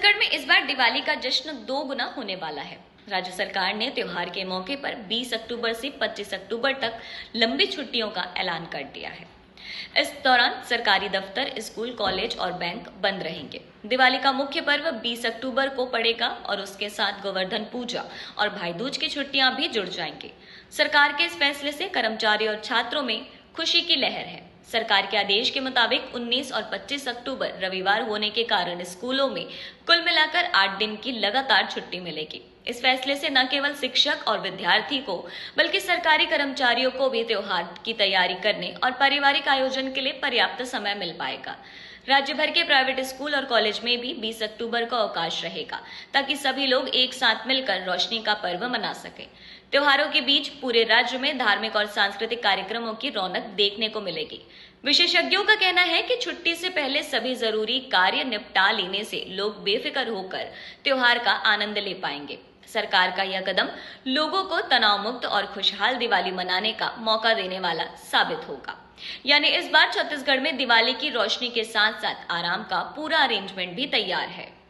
छत्तीसगढ़ में इस बार दिवाली का जश्न 2 गुना होने वाला है। राज्य सरकार ने त्योहार के मौके पर 20 अक्टूबर से 25 अक्टूबर तक लंबी छुट्टियों का ऐलान कर दिया है। इस दौरान सरकारी दफ्तर, स्कूल, कॉलेज और बैंक बंद रहेंगे। दिवाली का मुख्य पर्व 20 अक्टूबर को पड़ेगा और उसके साथ गोवर्धन पूजा और भाई दूज की छुट्टियां भी जुड़ जाएंगी। सरकार के इस फैसले से कर्मचारी और छात्रों में खुशी की लहर है। सरकार के आदेश के मुताबिक 19 और 25 अक्टूबर रविवार होने के कारण स्कूलों में कुल मिलाकर 8 दिन की लगातार छुट्टी मिलेगी। इस फैसले से न केवल शिक्षक और विद्यार्थी को बल्कि सरकारी कर्मचारियों को भी त्योहार की तैयारी करने और पारिवारिक आयोजन के लिए पर्याप्त समय मिल पाएगा। राज्य भर के प्राइवेट स्कूल और कॉलेज में भी 20 अक्टूबर को अवकाश रहेगा ताकि सभी लोग एक साथ मिलकर रोशनी का पर्व मना सकें। त्योहारों के बीच पूरे राज्य में धार्मिक और सांस्कृतिक कार्यक्रमों की रौनक देखने को मिलेगी। विशेषज्ञों का कहना है कि छुट्टी से पहले सभी जरूरी कार्य निपटा लेने से लोग बेफिक्र होकर त्योहार का आनंद ले पाएंगे। सरकार का यह कदम लोगों को तनाव मुक्त और खुशहाल दिवाली मनाने का मौका देने वाला साबित होगा। यानी इस बार छत्तीसगढ़ में दिवाली की रोशनी के साथ साथ आराम का पूरा अरेंजमेंट भी तैयार है।